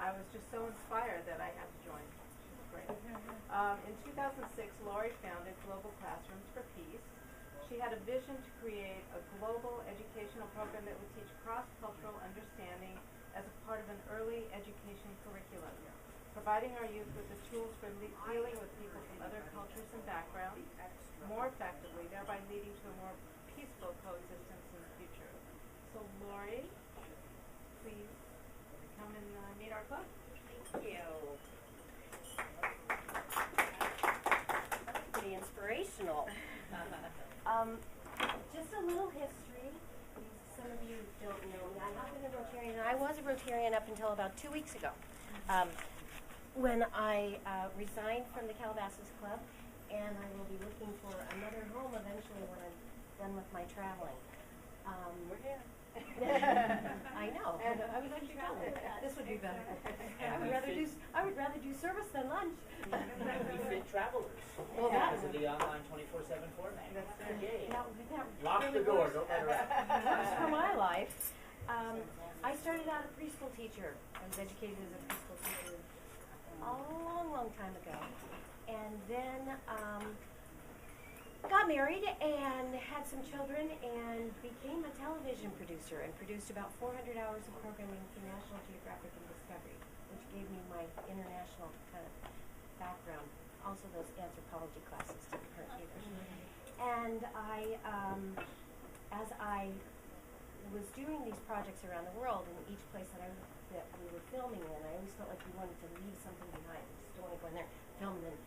I was just so inspired that I had to join. She's great. In 2006, Lori founded Global Classrooms for Peace. She had a vision to create a global educational program that would teach cross-cultural understanding as a part of an early education curriculum, providing our youth with the tools for dealing with people from other cultures and backgrounds more effectively, thereby leading to a more peaceful coexistence in the future. So Lori, please come and meet our club. Thank you. Pretty inspirational. Just a little history. Some of you don't know me. I have been a Rotarian, and I was a Rotarian up until about 2 weeks ago, when I resigned from the Calabasas Club, and I will be looking for another home eventually when I'm done with my traveling. We're here. I know. I was actually traveling. This would be better. I would rather do service than lunch. We fit travelers. Well, because of the online 24/7 format. That's it. Okay. That Lock really the door. works. Don't let her out. Works for my life. I started out a preschool teacher. I was educated as a preschool teacher a long time ago, and then got married and had some children and became a television producer and produced about 400 hours of programming for National Geographic and Discovery, which gave me my international kind of background. Also those anthropology classes didn't hurt either. And as I was doing these projects around the world, in each place that we were filming in, I always felt like we wanted to leave something behind. We just don't want to go in there, film, and then,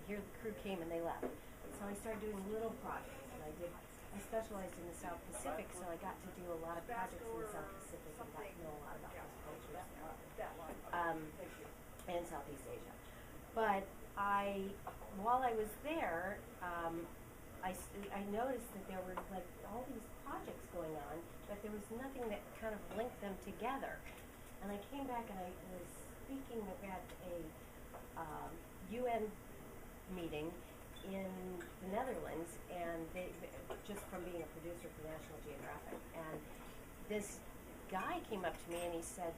here the crew came and they left. So I started doing little projects, and I specialized in the South Pacific, so I got to do a lot of projects in the South Pacific and got to know a lot about those cultures there, and Southeast Asia. But while I was there, I noticed that there were like all these projects going on, but there was nothing that kind of linked them together. And I came back and I was speaking at a UN meeting in the Netherlands, and just from being a producer for National Geographic. And this guy came up to me and he said,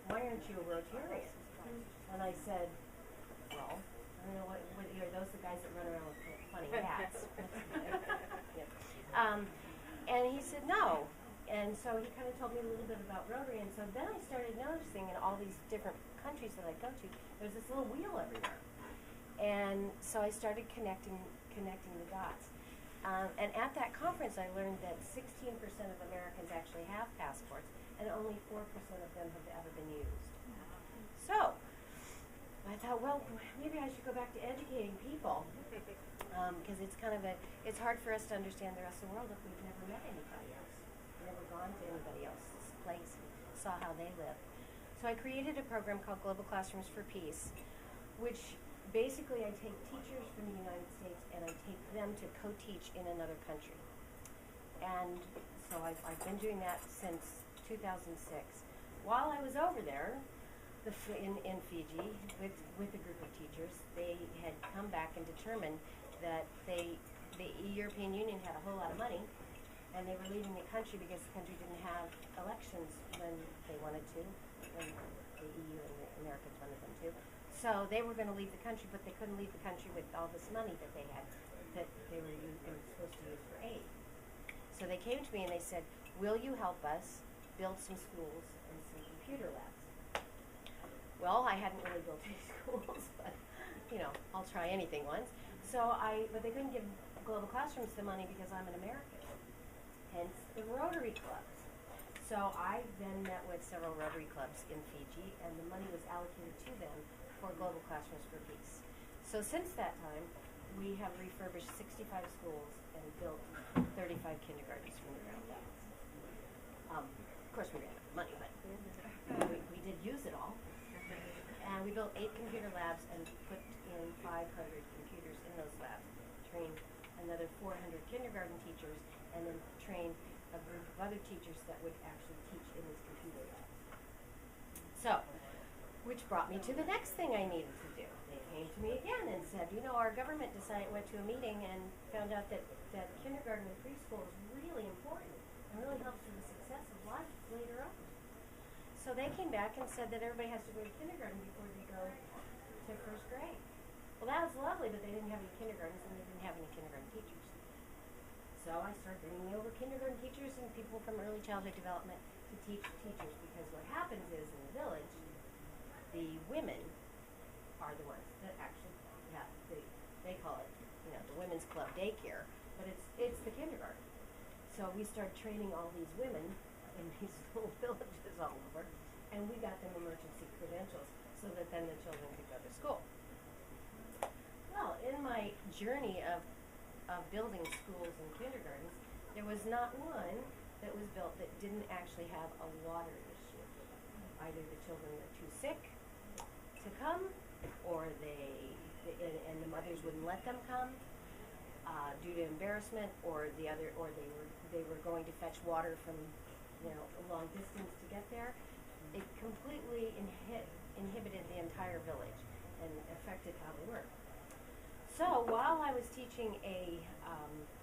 "Why aren't you a Rotarian?" And I said, "Well, I don't know what are those the guys that run around with funny hats?" And he said, "No." And so he kind of told me a little bit about Rotary, and so then I started noticing in all these different countries that I go to, there's this little wheel everywhere. And so I started connecting the dots. And at that conference, I learned that 16% of Americans actually have passports, and only 4% of them have ever been used. So I thought, well, maybe I should go back to educating people, because it's hard for us to understand the rest of the world if we've never met anybody else, never gone to anybody else's place and saw how they live. So I created a program called Global Classrooms for Peace, which basically I take teachers from the United States and I take them to co-teach in another country. And so I've been doing that since 2006. While I was over there in Fiji with a group of teachers, they had come back and determined that the European Union had a whole lot of money, and they were leaving the country because the country didn't have elections when they wanted to, when the EU and the Americans wanted them to. So they were going to leave the country, but they couldn't leave the country with all this money that they had, that they were supposed to use for aid. So they came to me and they said, "Will you help us build some schools and some computer labs?" Well, I hadn't really built any schools, but I'll try anything once. But they couldn't give Global Classrooms the money because I'm an American, hence the Rotary clubs. So I then met with several Rotary clubs in Fiji, and the money was allocated to them for Global Classrooms for Peace. So since that time, we have refurbished 65 schools and built 35 kindergartens from the ground up. Of course, we ran out of money, but we did use it all. And we built 8 computer labs and put in 500 computers in those labs, trained another 400 kindergarten teachers, and then trained a group of other teachers that would actually teach in these computer labs. So, which brought me to the next thing I needed to do. They came to me again and said, our government went to a meeting and found out that kindergarten and preschool is really important and really helps with the success of life later on. So they came back and said that everybody has to go to kindergarten before they go to first grade. Well, that was lovely, but they didn't have any kindergartens and they didn't have any kindergarten teachers. So I started bringing over kindergarten teachers and people from early childhood development to teach teachers, because what happens is in the village, the women are the ones that actually have they call it, you know, the women's club daycare, but it's the kindergarten. So we started training all these women in these little villages all over, and we got them emergency credentials so that then the children could go to school. Well, in my journey of building schools and kindergartens, there was not one that was built that didn't actually have a water issue. Either the children were too sick to come, or and the mothers wouldn't let them come due to embarrassment, or they were going to fetch water from, you know, a long distance to get there. It completely inhibited the entire village and affected how they worked. So while I was teaching a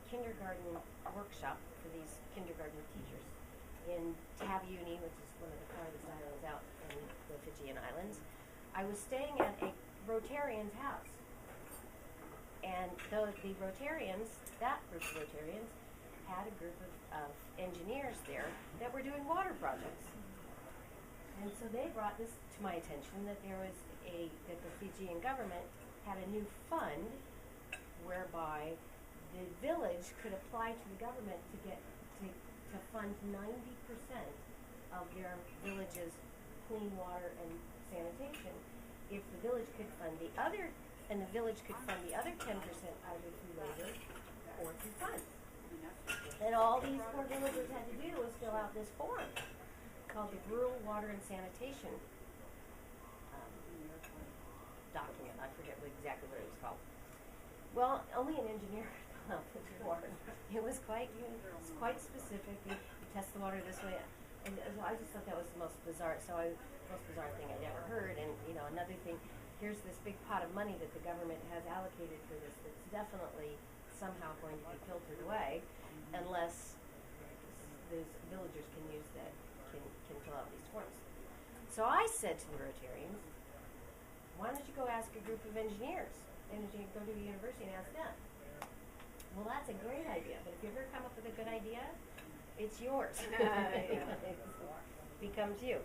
kindergarten workshop for these kindergarten teachers in Tavyuni, which is one of the farthest islands out in the Fijian Islands, I was staying at a Rotarian's house. And the Rotarians, that group of Rotarians, had a group of engineers there that were doing water projects. And so they brought this to my attention, that that the Fijian government had a new fund whereby the village could apply to the government to fund 90% of their village's clean water and sanitation. If the village could fund the other 10% either through labor or through funds. And all these poor villagers had to do was fill out this form called the Rural Water and Sanitation document. I forget exactly what it was called. Well, only an engineer filled out this form. It was quite specific. You test the water this way, and so I just thought that was the most bizarre thing I'd ever heard. And you know, another thing, here's this big pot of money that the government has allocated for this that's definitely somehow going to be filtered away, unless those villagers can fill out these forms. So I said to the Rotarians, why don't you go ask a group of engineers, and go to the university and ask them. Well, that's a great idea, but if you ever come up with a good idea, it's yours. It becomes you.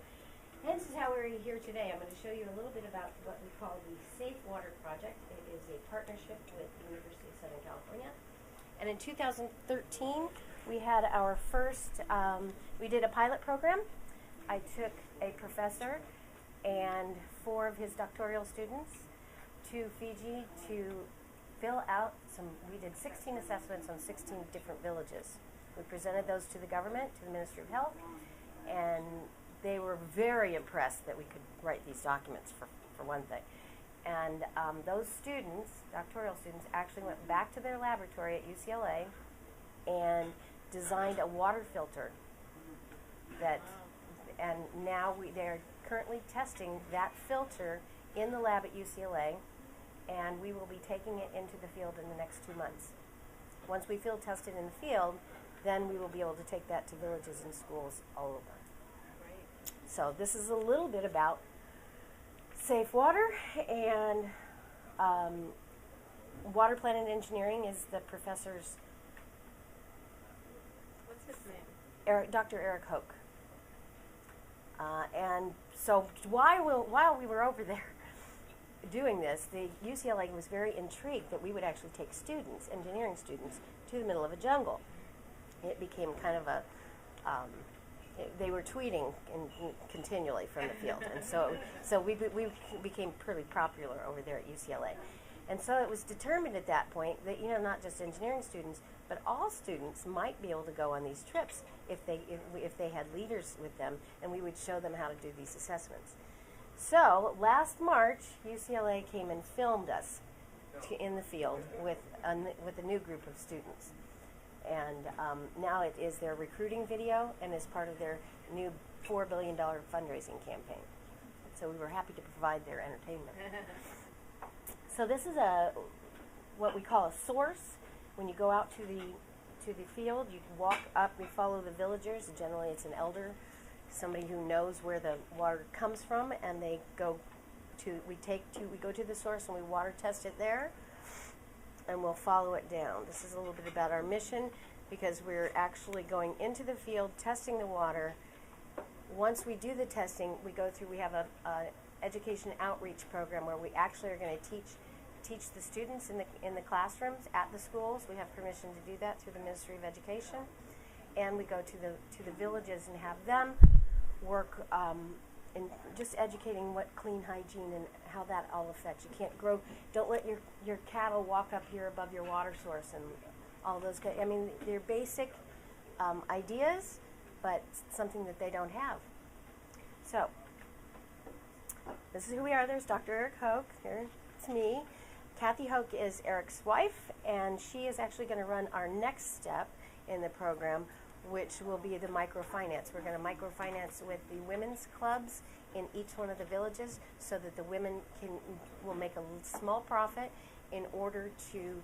And this is how we're here today. I'm going to show you a little bit about what we call the Safe Water Project. It is a partnership with the University of Southern California. And in 2013, we had our first, we did a pilot program. I took a professor and 4 of his doctoral students to Fiji to fill out we did 16 assessments on 16 different villages. We presented those to the government, to the Ministry of Health, and they were very impressed that we could write these documents, for one thing. And those students, doctoral students, actually went back to their laboratory at UCLA and designed a water filter and now they're currently testing that filter in the lab at UCLA, and we will be taking it into the field in the next 2 months. Once we field test it in the field, then we will be able to take that to villages and schools all over. Great. So this is a little bit about safe water, and water planet engineering is the professor's, What's his name? Dr. Eric Hoke. And so while we were over there doing this, the UCLA was very intrigued that we would actually take students, engineering students, to the middle of a jungle. It became kind of a, they were tweeting continually from the field, and so we became pretty popular over there at UCLA. And so it was determined at that point that, you know, not just engineering students, but all students might be able to go on these trips if they had leaders with them, and we would show them how to do these assessments. So last March, UCLA came and filmed us in the field with a new group of students. And now it is their recruiting video and is part of their new $4 billion fundraising campaign. So we were happy to provide their entertainment. So this is what we call a source. When you go out to the field, you walk up, we follow the villagers. Generally it's an elder somebody who knows where the water comes from, and they go to, we go to the source and we water test it there, and we'll follow it down. This is a little bit about our mission, because we're actually going into the field, testing the water. Once we do the testing, we have a education outreach program where we actually are going to teach the students in the classrooms at the schools. We have permission to do that through the Ministry of Education, and we go to the villages and have them work in just educating what clean hygiene and how that all affects. You can't grow. Don't let your cattle walk up here above your water source and all those. I mean, they're basic ideas, but something that they don't have. So this is who we are. There's Dr. Eric Hoke. Here, it's me. Kathy Hoke is Eric's wife, and she is actually going to run our next step in the program, which will be the microfinance. We're going to microfinance with the women's clubs in each one of the villages, so that the women will make a small profit in order to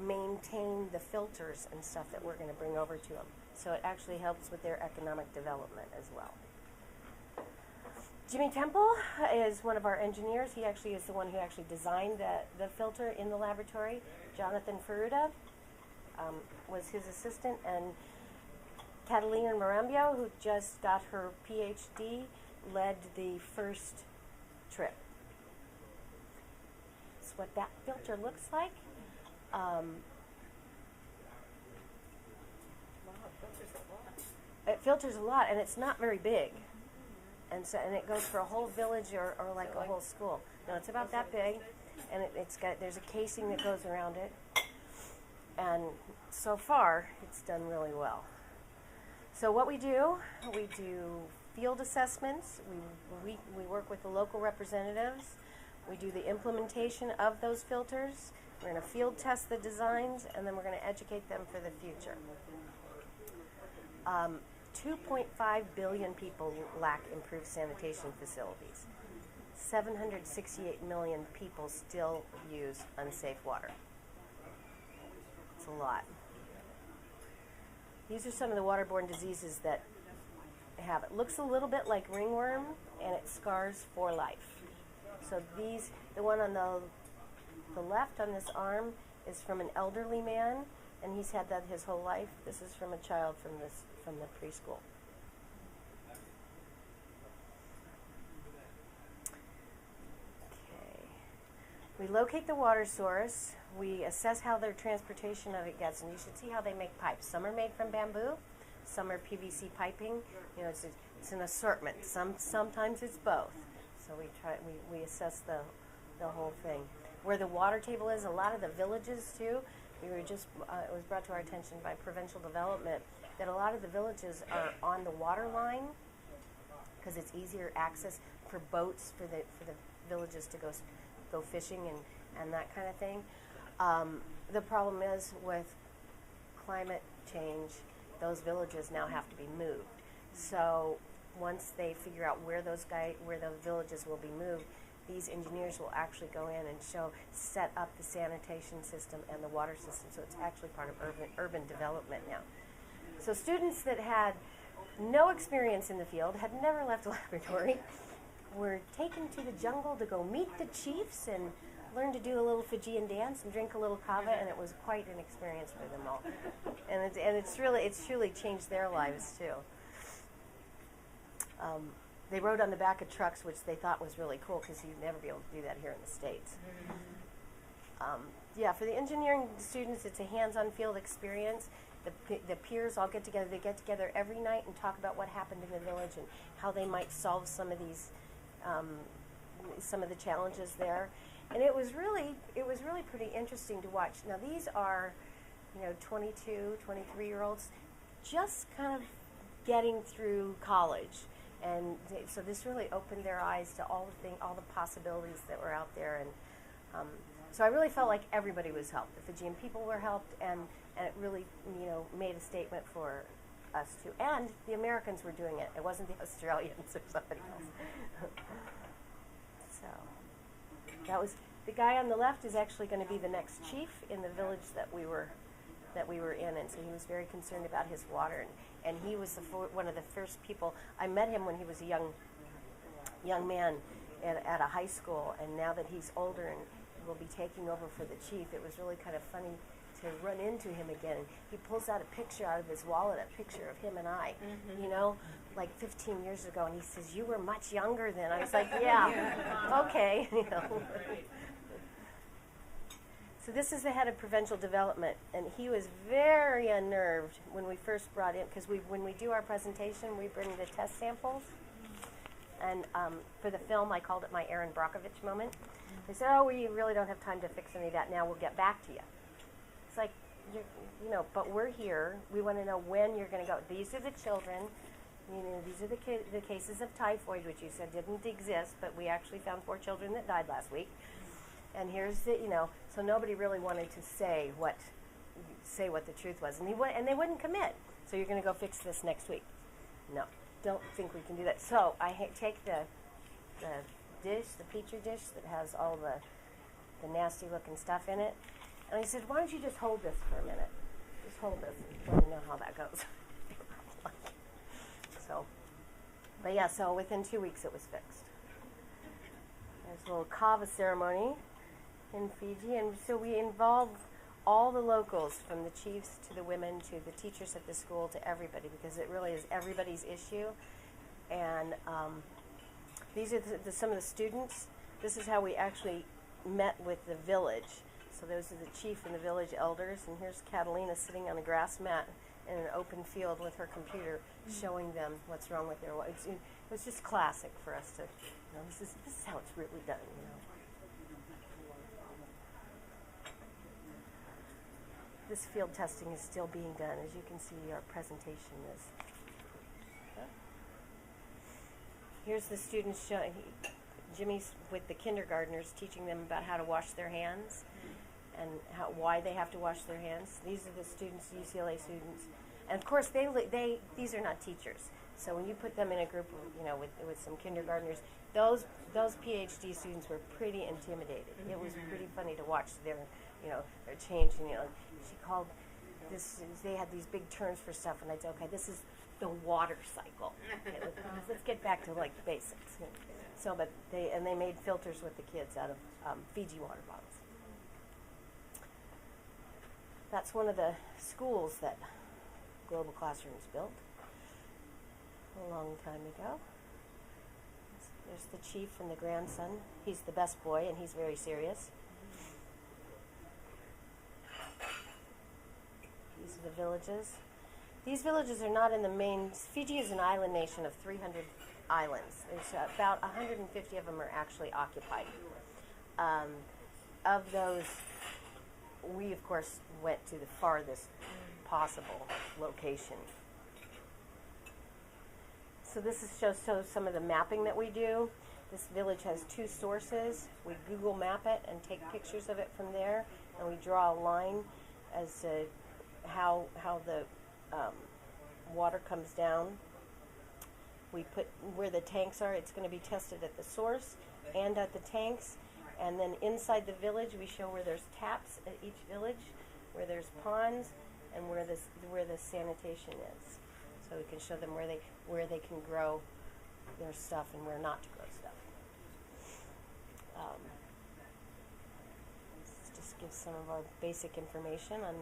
maintain the filters and stuff that we're going to bring over to them. So it actually helps with their economic development as well. Jimmy Temple is one of our engineers. He actually is the one who actually designed the filter in the laboratory. Jonathan Ferruda was his assistant, and Catalina Marambio, who just got her PhD, led the first trip. That's what that filter looks like. Wow, it filters a lot. It filters a lot, and it's not very big. And it goes for a whole village or like a whole school. No, it's about that big, and there's a casing that goes around it. And so far, it's done really well. So what we do field assessments. We work with the local representatives. We do the implementation of those filters. We're going to field test the designs, and then we're going to educate them for the future. 2.5 billion people lack improved sanitation facilities. 768 million people still use unsafe water. It's a lot. These are some of the waterborne diseases that have it. Looks a little bit like ringworm, and it scars for life. So the one on the left on this arm is from an elderly man, and he's had that his whole life. This is from a child from the preschool. Okay. We locate the water source. We assess how their transportation of it gets, and you should see how they make pipes. Some are made from bamboo, some are PVC piping. You know, it's an assortment. Sometimes it's both. So we assess the whole thing. Where the water table is, a lot of the villages too. We were just it was brought to our attention by provincial development that a lot of the villages are on the water line because it's easier access for boats for the villages to go fishing and that kind of thing. The problem is with climate change, those villages now have to be moved. So once they figure out where those villages will be moved, these engineers will actually go in and set up the sanitation system and the water system. So it's actually part of urban development now. So students that had no experience in the field, had never left a laboratory, were taken to the jungle to go meet the chiefs and learn to do a little Fijian dance and drink a little kava, and it was quite an experience for them all. And it's truly changed their lives too. They rode on the back of trucks, which they thought was really cool because you'd never be able to do that here in the States. Yeah, for the engineering students, it's a hands-on field experience. The peers all get together. They get together every night and talk about what happened in the village and how they might solve some of the challenges there. And it was really pretty interesting to watch. Now these are, 22, 23-year-olds, just kind of getting through college. And so this really opened their eyes to all the possibilities that were out there, and so I really felt like everybody was helped. The Fijian people were helped, and it really made a statement for us too. And the Americans were doing it. It wasn't the Australians or somebody else. So that was the guy on the left is actually going to be the next chief in the village that we were that we were in, and so he was very concerned about his water. And he was one of the first people. I met him when he was a young man at a high school, and now that he's older and will be taking over for the chief, it was really kind of funny to run into him again. And he pulls out a picture out of his wallet, a picture of him and I, you know, like 15 years ago, and he says, "You were much younger then." I was like, "Yeah, okay." You know. So this is the head of provincial development, and he was very unnerved when we first brought in, because when we do our presentation, we bring the test samples. And for the film, I called it my Aaron Brockovich moment. They said, "Oh, we really don't have time to fix any of that now. We'll get back to you." It's like, you know, but we're here. We want to know when you're going to go. These are the children. You know, these are the cases of typhoid, which you said didn't exist, but we actually found 4 children that died last week. And here's the, you know, so nobody really wanted to say what the truth was, and they wouldn't commit. So you're going to go fix this next week? No, don't think we can do that. So I take the dish, the petri dish that has all the nasty looking stuff in it, and I said, "Why don't you just hold this for a minute? Just hold this. Let me know how that goes." So, but yeah, so within 2 weeks it was fixed. There's a little kava ceremony in Fiji, and so we involve all the locals, from the chiefs to the women to the teachers at the school to everybody, because it really is everybody's issue. And these are some of the students. This is how we actually met with the village. So those are the chief and the village elders, and here's Catalina sitting on a grass mat in an open field with her computer, showing them what's wrong with their water. It was just classic for us to, you know, this is how it's really done, you know. This field testing is still being done. As you can see, our presentation is. Here's the students showing. Jimmy's with the kindergartners, teaching them about how to wash their hands and why they have to wash their hands. These are the students, UCLA students, and of course these are not teachers. So when you put them in a group, you know, with some kindergartners, those PhD students were pretty intimidated. It was pretty funny to watch their change. And, you know, she called this. They had these big terms for stuff, and I'd say, "Okay, this is the water cycle. Okay, let's get back to like basics." So, but they made filters with the kids out of Fiji water bottles. That's one of the schools that Global Classrooms built a long time ago. There's the chief and the grandson. He's the best boy, and he's very serious. These are the villages. These villages are not in the main. Fiji is an island nation of 300 islands. There's about 150 of them are actually occupied. Of those, we of course went to the farthest possible location. So this shows some of the mapping that we do. This village has 2 sources. We Google map it and take pictures of it from there, and we draw a line as to how the water comes down. We put where the tanks are. It's going to be tested at the source and at the tanks, and then inside the village we show where there's taps at each village, where there's ponds, and where the sanitation is. So we can show them where they can grow their stuff and where not to grow stuff. This just gives some of our basic information on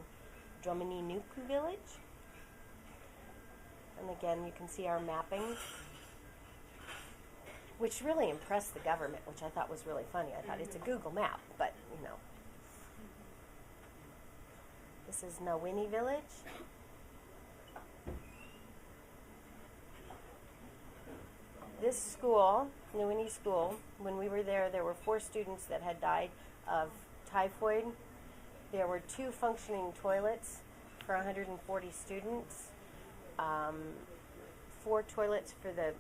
Dromini Nuku village. And again, you can see our mapping, which really impressed the government, which I thought was really funny. I thought it's a Google map, but you know. This is Nawini village. This school, Nawini School, when we were there were 4 students that had died of typhoid. There were 2 functioning toilets for 140 students, 4 toilets for the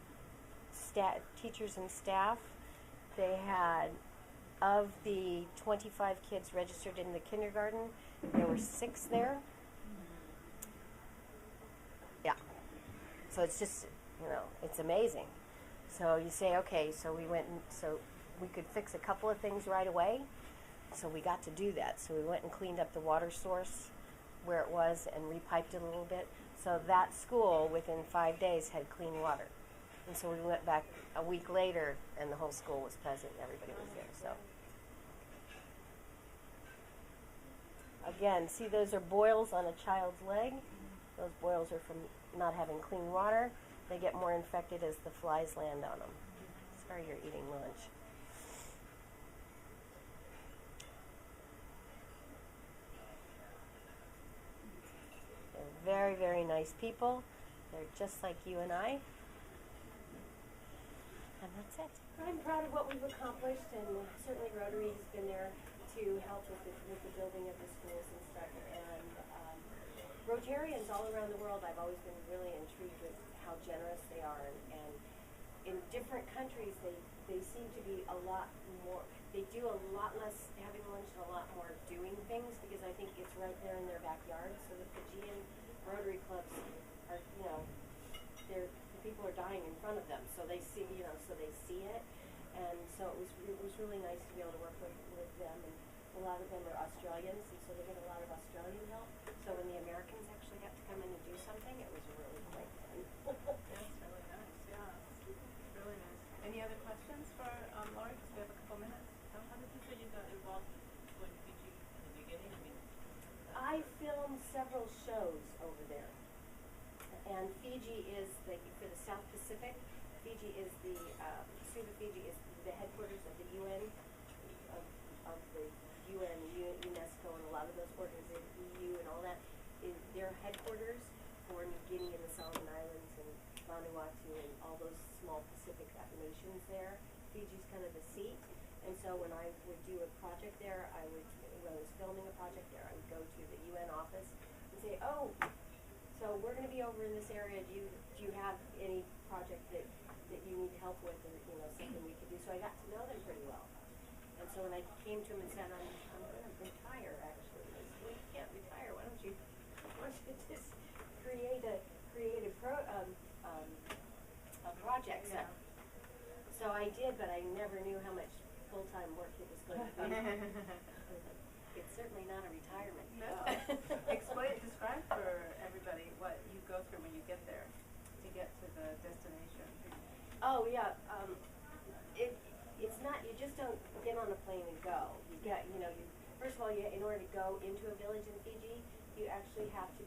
teachers and staff. They had, of the 25 kids registered in the kindergarten, there were 6 there. Yeah. So it's just, you know, it's amazing. So you say, okay, so we could fix a couple of things right away. So we got to do that. So we went and cleaned up the water source where it was and repiped it a little bit. So that school, within 5 days, had clean water. And so we went back a week later, and the whole school was present. Everybody was there. So again, see, those are boils on a child's leg. Those boils are from not having clean water. They get more infected as the flies land on them. Sorry, you're eating lunch. They're very, very nice people. They're just like you and I. And that's it. I'm proud of what we've accomplished, and certainly Rotary has been there to help with the building of the schools and stuff. And Rotarians all around the world, I've always been really intrigued with how generous they are. And in different countries, they seem to be a lot more, they do a lot less having lunch and a lot more doing things, because I think it's right there in their backyard. So the Fijian Rotary clubs are, the people are dying in front of them, so they see, so they see it. And so it was really nice to be able to work with them. And a lot of them are Australians, and so they get a lot of Australian help. So when the Americans actually got to come in and do something, it was really quite fun. That's really nice, yeah. Really nice. Any other questions for Lori? Because we have a couple minutes. How did you say you got involved with Fiji in the beginning? I mean, I filmed several shows over there. And Fiji is, for the South Pacific, Fiji is Suva Fiji is the headquarters of the UN, of the UN, UNESCO, and a lot of those organizations, EU and all that, is their headquarters for New Guinea and the Solomon Islands and Vanuatu and all those small Pacific nations there. Fiji's kind of the seat. And so when I would do a project there, when I was filming a project there, I would go to the UN office and say, oh, so we're going to be over in this area. Do you have any project that you need help with, or something we could do? So I got to know them pretty well. And so when I came to them and said, I'm going to retire, actually, they said, well, you can't retire. Why don't you just create a project? Yeah. So I did, but I never knew how much full-time work it was going to be. It's certainly not a retirement. No. Describe for everybody what you go through when you get there to get to the destination. Oh yeah, it's not, you just don't get on a plane and go. You get, first of all, in order to go into a village in Fiji, you actually have to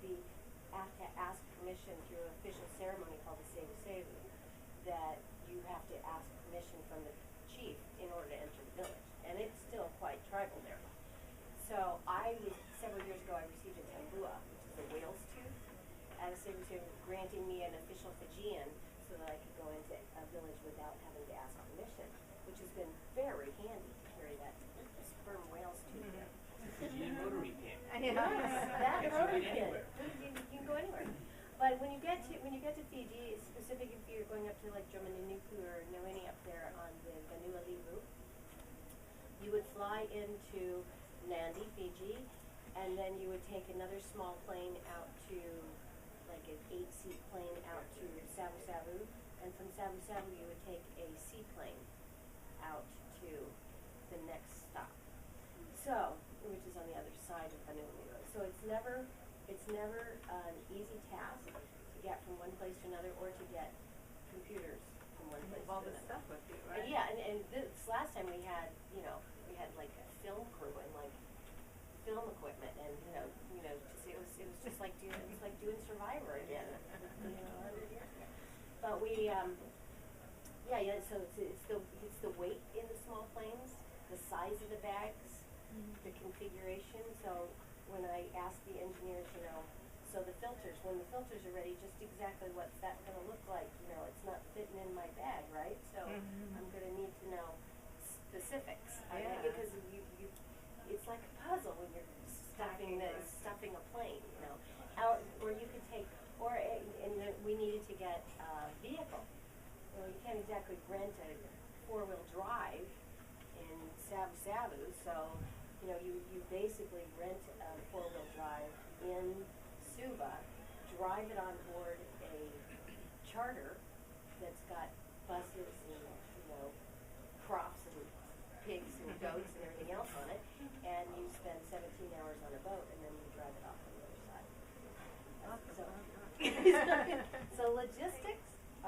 ask permission through an official ceremony called the Sevu Sevu, that you have to ask permission from the chief in order to enter the village. And it's still quite tribal there. So several years ago, I received a tambua, which is a whale's tooth, as a granting me an official Fijian so that I could go into a village without having to ask permission, which has been very handy to carry that sperm whale's tooth there. Fijian Rotary pin. Yes, that Gets you Rotary in pin. anywhere. You can go anywhere. But when you get to Fiji, specifically if you're going up to like Drummondiniku or Niueni up there on the Vanua Levu, you would fly into Nandi, Fiji, and then you would take another small plane out to, like an 8-seat plane out to Savu Savu, and from Savu Savu you would take a seaplane out to the next stop. So, which is on the other side of Vanua Levu. So it's never an easy task to get from one place to another, or to get computers from one place All to this another. stuff with you, right? Yeah, and this last time we had like a film crew and like film equipment, and it was just like doing Survivor again. 100 years ago. But we so it's the weight in the small planes, the size of the bags, the configuration. So when I asked the engineers, so the filters, when the filters are ready, just exactly what's that going to look like? It's not fitting in my bag, right? So I'm going to need to know specifics. Yeah. Because it's like a puzzle when you're stuffing a plane, or you could take, we needed to get a vehicle. You can't exactly rent a 4-wheel drive in Savu Savu, so you basically rent a 4-wheel drive in Suva, drive it on board a charter that's got buses and crops and pigs and goats and everything else on it, and you spend 17 hours on a boat, and then you drive it off on the other side.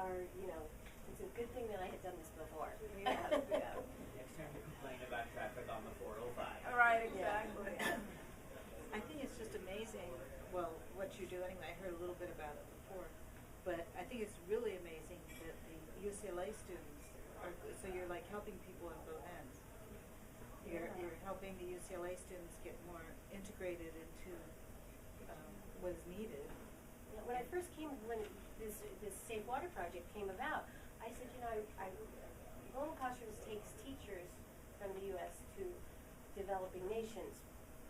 are, you know, it's a good thing that I had done this before. Yes, yes. Next time you complain about traffic on the 405. Right, exactly. I think it's just amazing, well, what you do anyway, I heard a little bit about it before, but I think it's really amazing that the UCLA students are, so you're like helping people on both ends. You're helping the UCLA students get more integrated into what is needed. When I first came, when this Safe Water project came about, I said, you know, Global Classrooms takes teachers from the U.S. to developing nations.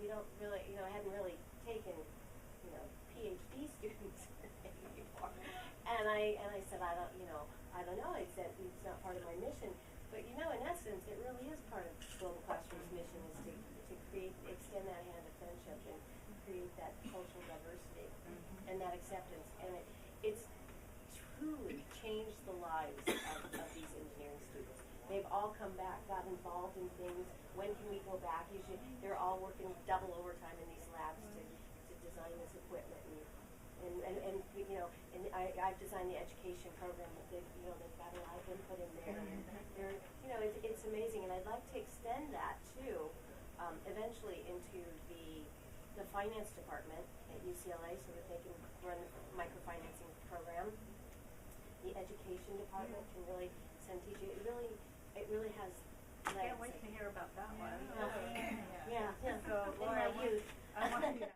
We don't really, you know, I hadn't really taken, you know, PhD students before. And I said, I don't know. I said, it's not part of my mission. But, you know, in essence, it really is part of Global Classroom's mission is to extend that hand of friendship and create that cultural diversity and that acceptance. And it's truly changed the lives of these engineering students. They've all come back, got involved in things. When can we go back? Usually they're all working double overtime in these labs to design this equipment. And you know, and I've designed the education program that they've got a lot of input in there. And they're, you know, it's amazing. And I'd like to extend that too, eventually into the finance department at UCLA so that they can run the microfinancing program. The education department can really send teachers. It really has legs. Can't wait to hear about that one. Yeah. So, In Laura, my youth. I want you to